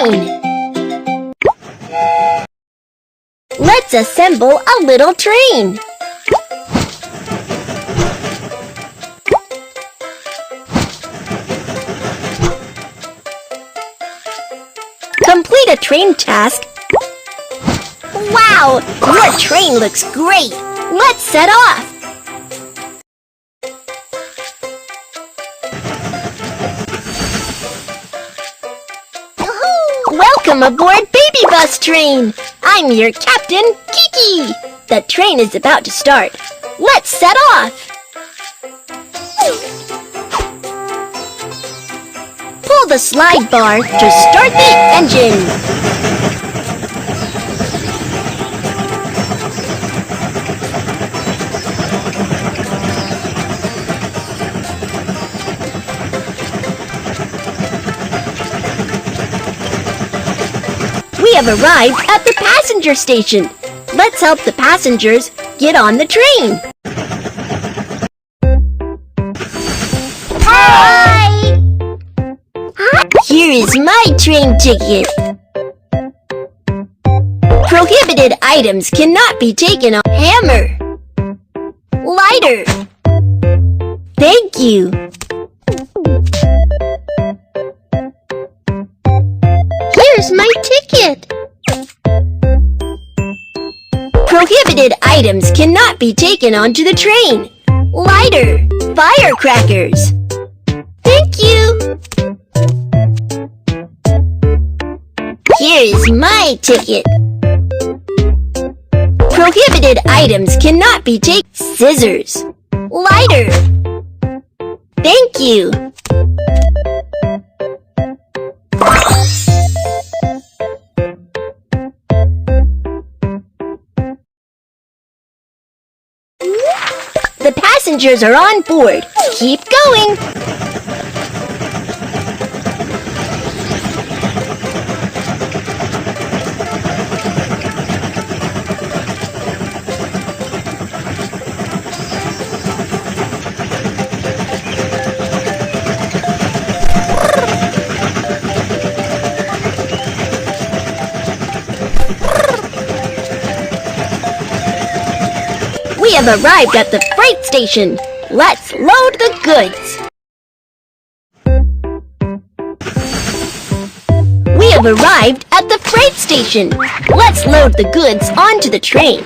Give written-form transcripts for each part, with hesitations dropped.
train. Let's assemble a little train. Complete a train task. Wow! Your train looks great! Let's set off! Welcome aboard Babybus train! I'm your captain, Kiki! The train is about to start. Let's set off! Pull the slide bar to start the engine. We have arrived at the passenger station. Let's help the passengers get on the train. Hi! Here is my train ticket. Prohibited items cannot be taken on. Hammer. Lighter. Thank you. Here's my ticket. Prohibited items cannot be taken onto the train. Lighter. Firecrackers. Thank you. Here is my ticket. Prohibited items cannot be taken. Scissors. Lighter. Thank you. The passengers are on board. Keep going. We have arrived at the freight station. Let's load the goods. We have arrived at the freight station. Let's load the goods onto the train.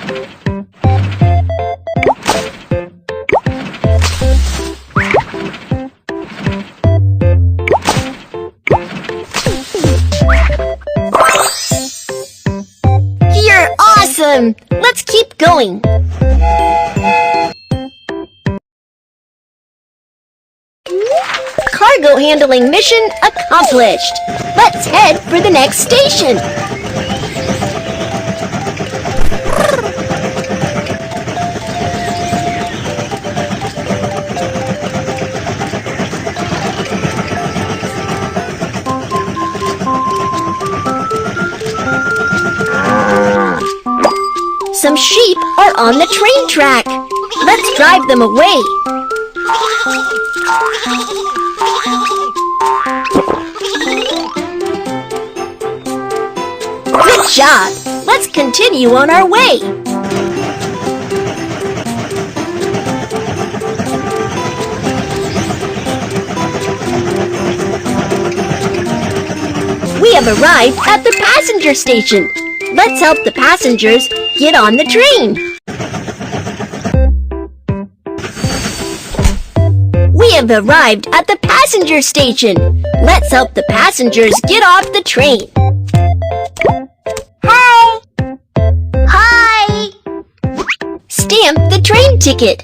You're awesome! Let's keep going. Cargo handling mission accomplished. Let's head for the next station. Some sheep are on the train track. Let's drive them away. Good job! Let's continue on our way. We have arrived at the passenger station. Let's help the passengers get on the train. We have arrived at the passenger station. Let's help the passengers get off the train. Hi! Hi! Stamp the train ticket.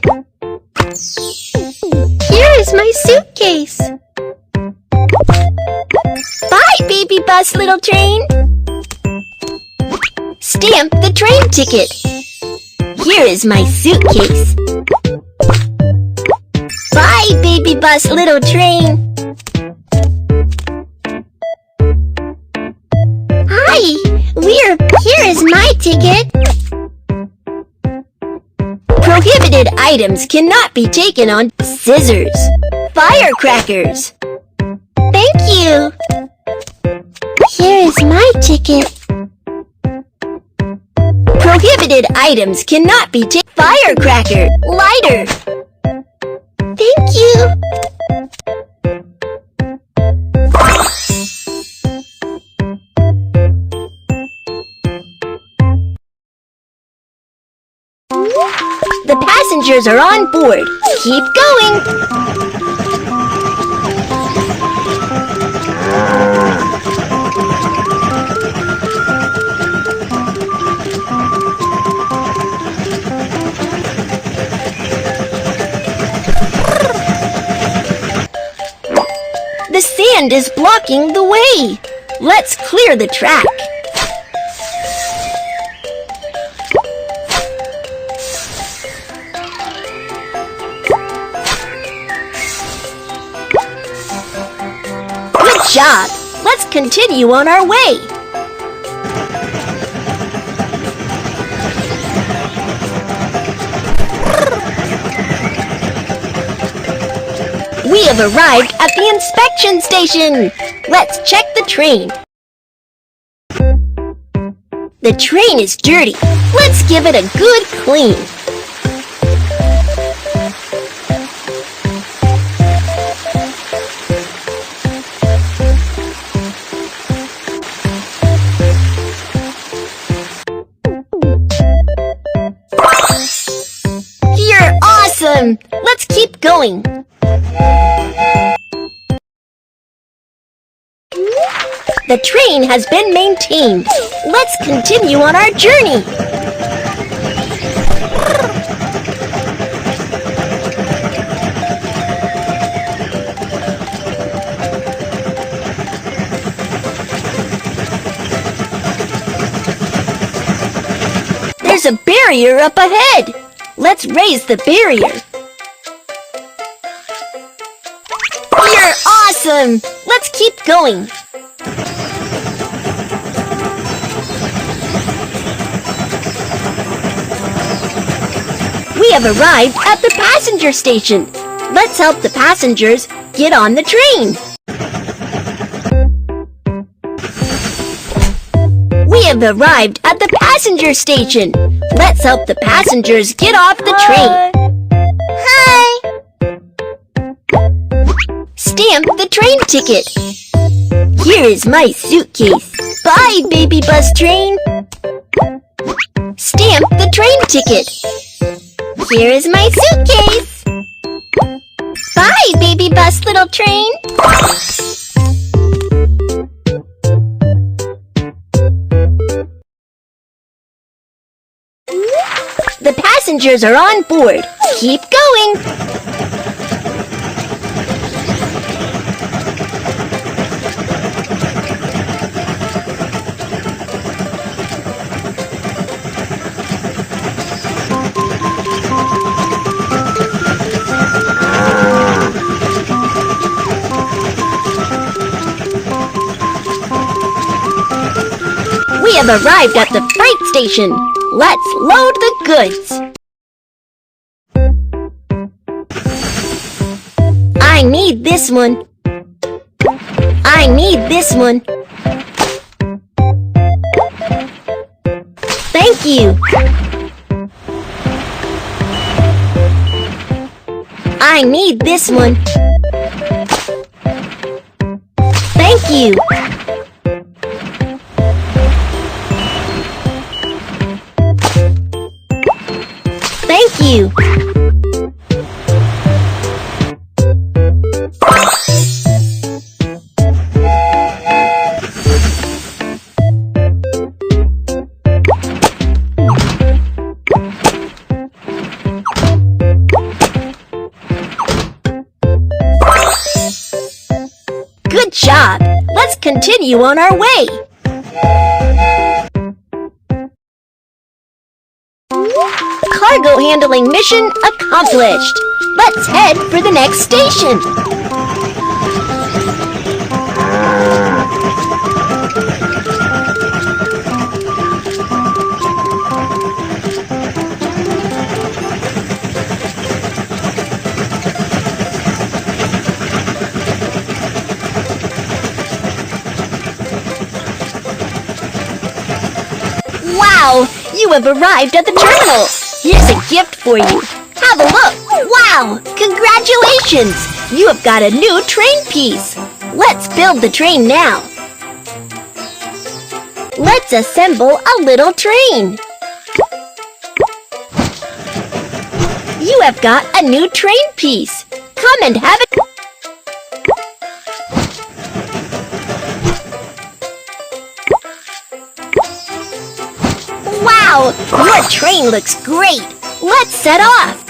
Here is my suitcase. Bye, Babybus little train. Stamp the train ticket. Here is my suitcase. Bye, Babybus little train. Hi, here is my ticket. Prohibited items cannot be taken on. Scissors. Firecrackers. Thank you. Here is my ticket. Prohibited items cannot be taken. Firecracker, lighter. Thank you. The passengers are on board. Keep going. The sand is blocking the way. Let's clear the track. Good job. Let's continue on our way. We have arrived at the inspection station. Let's check the train. The train is dirty. Let's give it a good clean. You're awesome! Let's keep going. The train has been maintained. Let's continue on our journey. There's a barrier up ahead. Let's raise the barrier. You're awesome! Let's keep going. We have arrived at the passenger station. Let's help the passengers get on the train. We have arrived at the passenger station. Let's help the passengers get off the train. Hi! Stamp the train ticket. Here is my suitcase. Bye, Babybus train. Stamp the train ticket. Here is my suitcase. Bye, Babybus little train. The passengers are on board. Keep going. We have arrived at the freight station. Let's load the goods. I need this one. I need this one. Thank you. I need this one. Thank you. Thank you. Good job. Let's continue on our way. Cargo handling mission accomplished. Let's head for the next station. Wow! You have arrived at the terminal. Here's a gift for you. Have a look. Wow! Congratulations! You have got a new train piece. Let's build the train now. Let's assemble a little train. You have got a new train piece. Come and have it. Wow! Your train looks great. Let's set off.